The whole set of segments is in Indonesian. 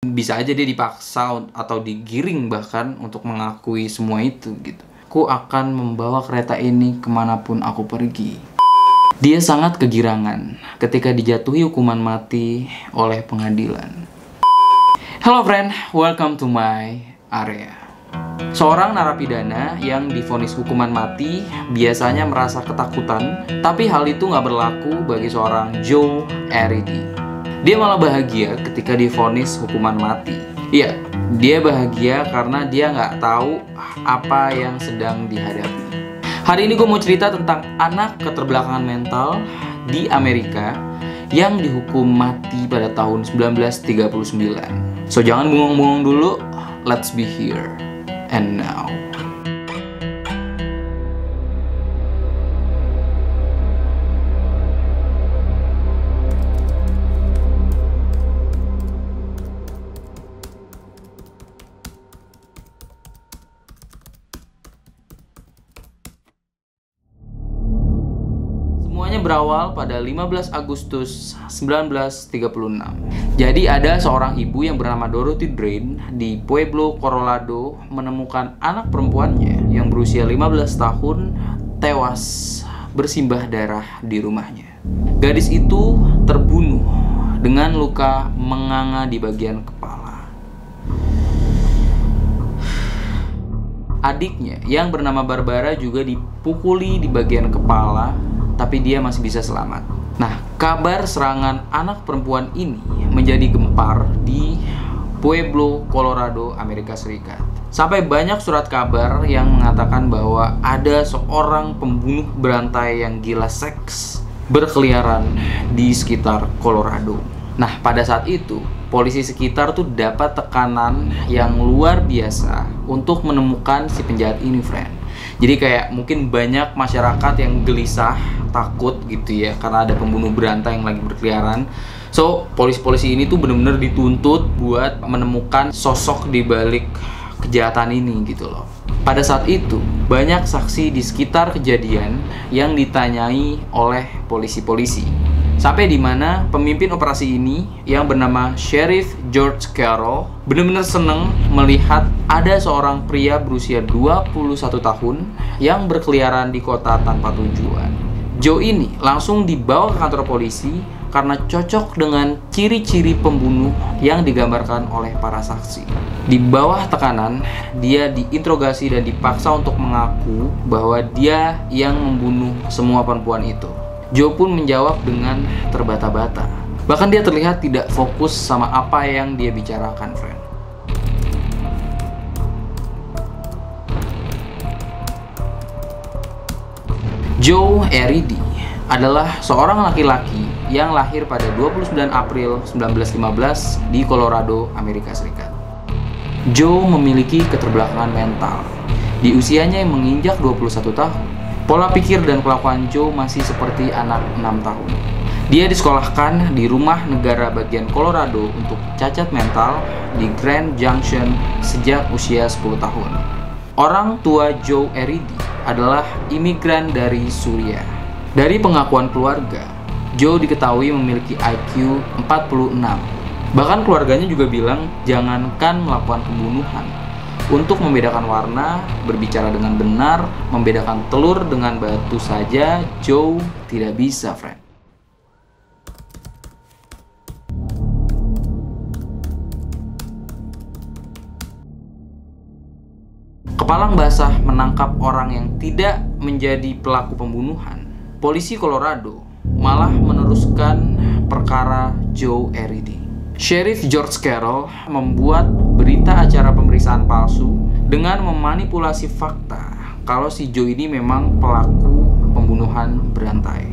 Bisa aja dia dipaksa atau digiring bahkan untuk mengakui semua itu gitu. Aku akan membawa kereta ini kemanapun aku pergi. Dia sangat kegirangan ketika dijatuhi hukuman mati oleh pengadilan. Hello friend, welcome to my area. Seorang narapidana yang divonis hukuman mati biasanya merasa ketakutan, tapi hal itu nggak berlaku bagi seorang Joe Eridy. Dia malah bahagia ketika divonis hukuman mati. Iya, dia bahagia karena dia nggak tahu apa yang sedang dihadapi. Hari ini gue mau cerita tentang anak keterbelakangan mental di Amerika yang dihukum mati pada tahun 1939. So jangan bengong-bengong dulu, let's be here and now. Semuanya berawal pada 15 Agustus 1936. Jadi ada seorang ibu yang bernama Dorothy Drain di Pueblo, Colorado menemukan anak perempuannya yang berusia 15 tahun tewas bersimbah darah di rumahnya. Gadis itu terbunuh dengan luka menganga di bagian kepala. Adiknya yang bernama Barbara juga dipukuli di bagian kepala, tapi dia masih bisa selamat. Nah, kabar serangan anak perempuan ini menjadi gempar di Pueblo, Colorado, Amerika Serikat. Sampai banyak surat kabar yang mengatakan bahwa ada seorang pembunuh berantai yang gila seks berkeliaran di sekitar Colorado. Nah, pada saat itu, polisi sekitar tuh dapat tekanan yang luar biasa untuk menemukan si penjahat ini, friend. Jadi kayak mungkin banyak masyarakat yang gelisah, takut gitu ya, karena ada pembunuh berantai yang lagi berkeliaran. So, polisi-polisi ini tuh bener-bener dituntut buat menemukan sosok di balik kejahatan ini gitu loh. Pada saat itu, banyak saksi di sekitar kejadian yang ditanyai oleh polisi-polisi. Sampai di mana pemimpin operasi ini yang bernama Sheriff George Carroll benar-benar seneng melihat ada seorang pria berusia 21 tahun yang berkeliaran di kota tanpa tujuan. Joe ini langsung dibawa ke kantor polisi karena cocok dengan ciri-ciri pembunuh yang digambarkan oleh para saksi. Di bawah tekanan, dia diinterogasi dan dipaksa untuk mengaku bahwa dia yang membunuh semua perempuan itu. Joe pun menjawab dengan terbata-bata. Bahkan dia terlihat tidak fokus sama apa yang dia bicarakan, friend. Joe Eridy adalah seorang laki-laki yang lahir pada 29 April 1915 di Colorado, Amerika Serikat. Joe memiliki keterbelakangan mental. Di usianya yang menginjak 21 tahun, pola pikir dan kelakuan Joe masih seperti anak 6 tahun. Dia disekolahkan di rumah negara bagian Colorado untuk cacat mental di Grand Junction sejak usia 10 tahun. Orang tua Joe Eridy adalah imigran dari Suriah. Dari pengakuan keluarga, Joe diketahui memiliki IQ 46. Bahkan keluarganya juga bilang jangankan melakukan pembunuhan. Untuk membedakan warna, berbicara dengan benar, membedakan telur dengan batu saja, Joe tidak bisa, friend. Kepalang basah menangkap orang yang tidak menjadi pelaku pembunuhan. Polisi Colorado malah meneruskan perkara Joe Eridy. Sheriff George Carroll membuat berita acara pemeriksaan palsu dengan memanipulasi fakta kalau si Joe ini memang pelaku pembunuhan berantai.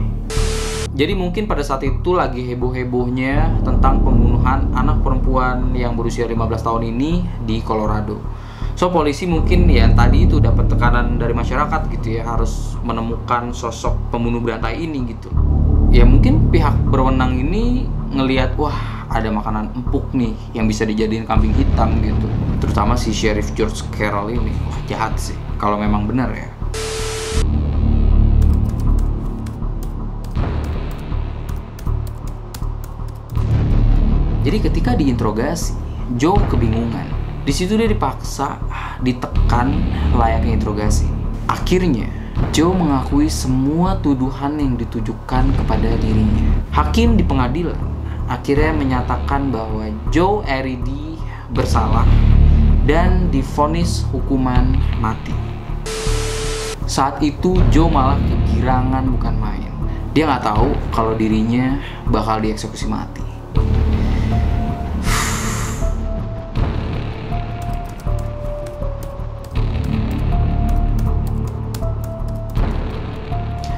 Jadi mungkin pada saat itu lagi heboh-hebohnya tentang pembunuhan anak perempuan yang berusia 15 tahun ini di Colorado. So polisi mungkin ya tadi itu dapat tekanan dari masyarakat gitu ya, harus menemukan sosok pembunuh berantai ini gitu. Ya mungkin pihak berwenang ini ngelihat, wah ada makanan empuk nih yang bisa dijadiin kambing hitam gitu. Terutama si Sheriff George Carroll ini. Wah, jahat sih kalau memang benar ya. Jadi ketika diinterogasi, Joe kebingungan. Di situ dia dipaksa ditekan layaknya interogasi. Akhirnya Joe mengakui semua tuduhan yang ditujukan kepada dirinya. Hakim di pengadilan akhirnya menyatakan bahwa Joe Arridy bersalah dan divonis hukuman mati. Saat itu Joe malah kegirangan bukan main. Dia nggak tahu kalau dirinya bakal dieksekusi mati.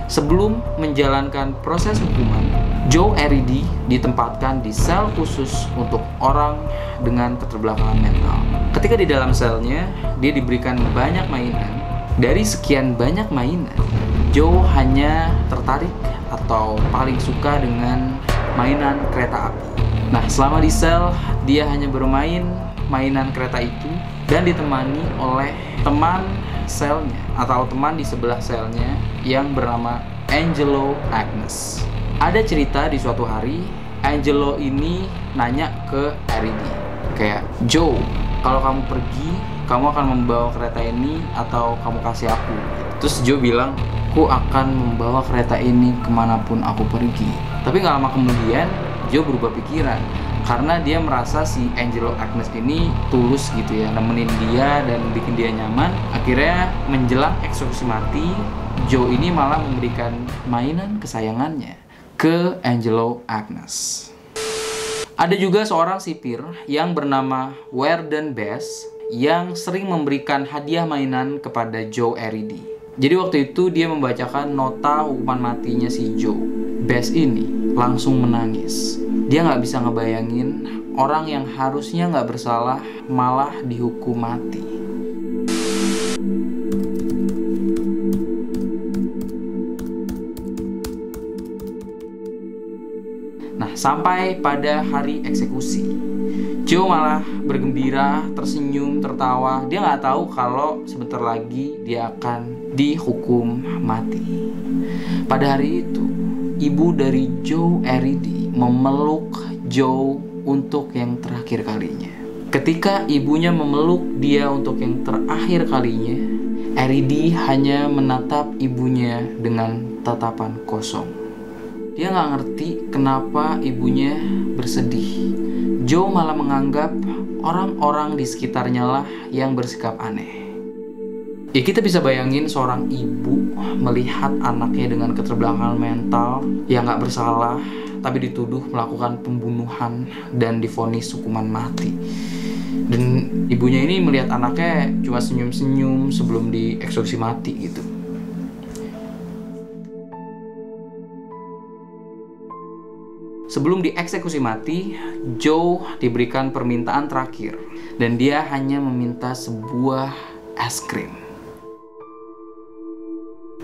Sebelum menjalankan proses hukuman, Joe Arridy ditempatkan di sel khusus untuk orang dengan keterbelakangan mental. Ketika di dalam selnya, dia diberikan banyak mainan. Dari sekian banyak mainan, Joe hanya tertarik atau paling suka dengan mainan kereta api. Nah, selama di sel, dia hanya bermain mainan kereta itu dan ditemani oleh teman selnya atau teman di sebelah selnya yang bernama Angelo Agnes. Ada cerita di suatu hari, Angelo ini nanya ke Arridy, kayak, Joe, kalau kamu pergi, kamu akan membawa kereta ini atau kamu kasih aku? Terus Joe bilang, aku akan membawa kereta ini kemanapun aku pergi. Tapi gak lama kemudian, Joe berubah pikiran karena dia merasa si Angelo Agnes ini tulus gitu ya, nemenin dia dan bikin dia nyaman. Akhirnya menjelang eksekusi mati, Joe ini malah memberikan mainan kesayangannya ke Angelo Agnes. Ada juga seorang sipir yang bernama Weldon Bass yang sering memberikan hadiah mainan kepada Joe Arridy. Jadi waktu itu dia membacakan nota hukuman matinya si Joe. Bass ini langsung menangis. Dia nggak bisa ngebayangin orang yang harusnya nggak bersalah malah dihukum mati. Nah, sampai pada hari eksekusi, Joe malah bergembira, tersenyum, tertawa. Dia nggak tahu kalau sebentar lagi dia akan dihukum mati. Pada hari itu, ibu dari Joe Arridy memeluk Joe untuk yang terakhir kalinya. Ketika ibunya memeluk dia untuk yang terakhir kalinya, Arridy hanya menatap ibunya dengan tatapan kosong. Dia nggak ngerti kenapa ibunya bersedih. Joe malah menganggap orang-orang di sekitarnya lah yang bersikap aneh. Ya, kita bisa bayangin seorang ibu melihat anaknya dengan keterbelakangan mental yang nggak bersalah tapi dituduh melakukan pembunuhan dan divonis hukuman mati. Dan ibunya ini melihat anaknya cuma senyum-senyum sebelum dieksekusi mati gitu. Sebelum dieksekusi mati, Joe diberikan permintaan terakhir dan dia hanya meminta sebuah es krim.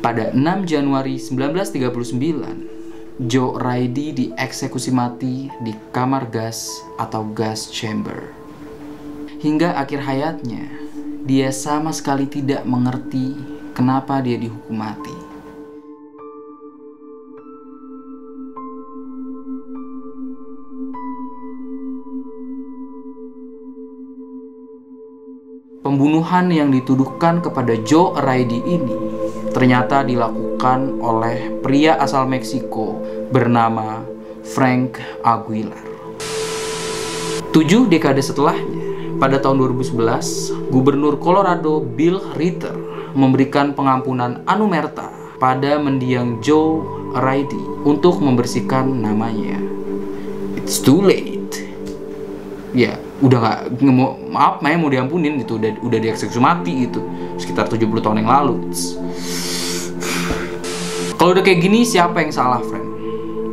Pada 6 Januari 1939, Joe Arridy dieksekusi mati di kamar gas atau gas chamber. Hingga akhir hayatnya, dia sama sekali tidak mengerti kenapa dia dihukum mati. Pembunuhan yang dituduhkan kepada Joe Arridy ini ternyata dilakukan oleh pria asal Meksiko bernama Frank Aguilar. 7 dekade setelahnya, pada tahun 2011, Gubernur Colorado Bill Ritter memberikan pengampunan anumerta pada mendiang Joe Arridy untuk membersihkan namanya. It's too late. Ya, udah nggak mau, maaf, mau diampunin gitu, udah dieksekusi mati gitu sekitar 70 tahun yang lalu. Kalau udah kayak gini, siapa yang salah, friend?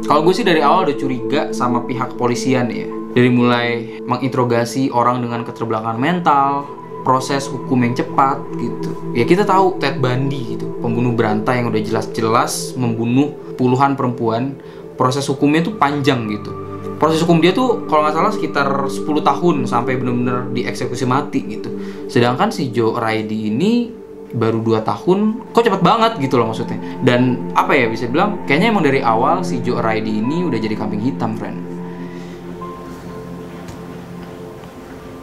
Kalau gue sih dari awal udah curiga sama pihak kepolisian ya. Dari mulai menginterogasi orang dengan keterbelakangan mental, proses hukum yang cepat gitu. Ya kita tahu Ted Bundy gitu, pembunuh berantai yang udah jelas-jelas membunuh puluhan perempuan. Proses hukumnya tuh panjang gitu. Proses hukum dia tuh kalau nggak salah sekitar 10 tahun sampai benar-benar dieksekusi mati gitu. Sedangkan si Joe Arridy ini baru 2 tahun, kok cepet banget gitu loh maksudnya. Dan apa ya, bisa bilang kayaknya emang dari awal si Joe Arridy ini udah jadi kambing hitam, friend.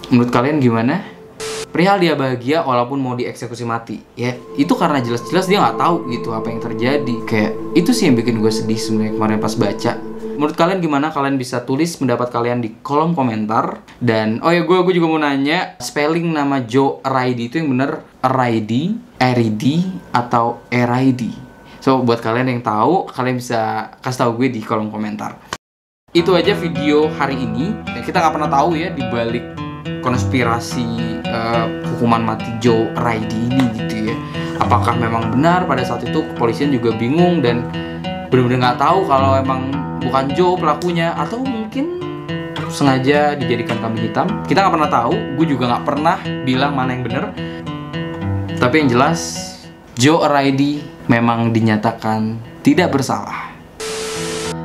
Menurut kalian gimana? Perihal dia bahagia walaupun mau dieksekusi mati, ya itu karena jelas-jelas dia nggak tahu gitu apa yang terjadi. Kayak itu sih yang bikin gue sedih sebenarnya kemarin pas baca. Menurut kalian gimana? Kalian bisa tulis pendapat kalian di kolom komentar. Dan oh ya, gue juga mau nanya, spelling nama Joe Araidi itu yang bener Araidi, Eridi, atau Eraidi? So buat kalian yang tahu, kalian bisa kasih tahu gue di kolom komentar. Itu aja video hari ini. Kita nggak pernah tahu ya di balik konspirasi hukuman mati Joe Araidi ini gitu ya. Apakah memang benar pada saat itu kepolisian juga bingung dan benar-benar nggak tahu kalau emang bukan Joe pelakunya, atau mungkin sengaja dijadikan kambing hitam. Kita nggak pernah tahu. Gue juga nggak pernah bilang mana yang benar. Tapi yang jelas Joe Araidi memang dinyatakan tidak bersalah.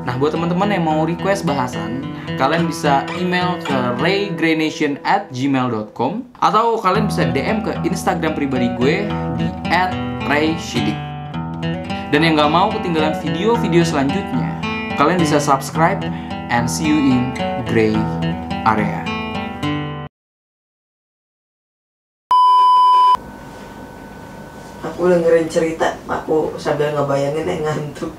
Nah, buat teman-teman yang mau request bahasan, kalian bisa email ke raygraynation@gmail.com atau kalian bisa DM ke Instagram pribadi gue di @rayshidik. Dan yang gak mau ketinggalan video-video selanjutnya, kalian bisa subscribe and see you in Gray Area. Aku dengerin cerita, aku sambil ngebayangin ngantuk.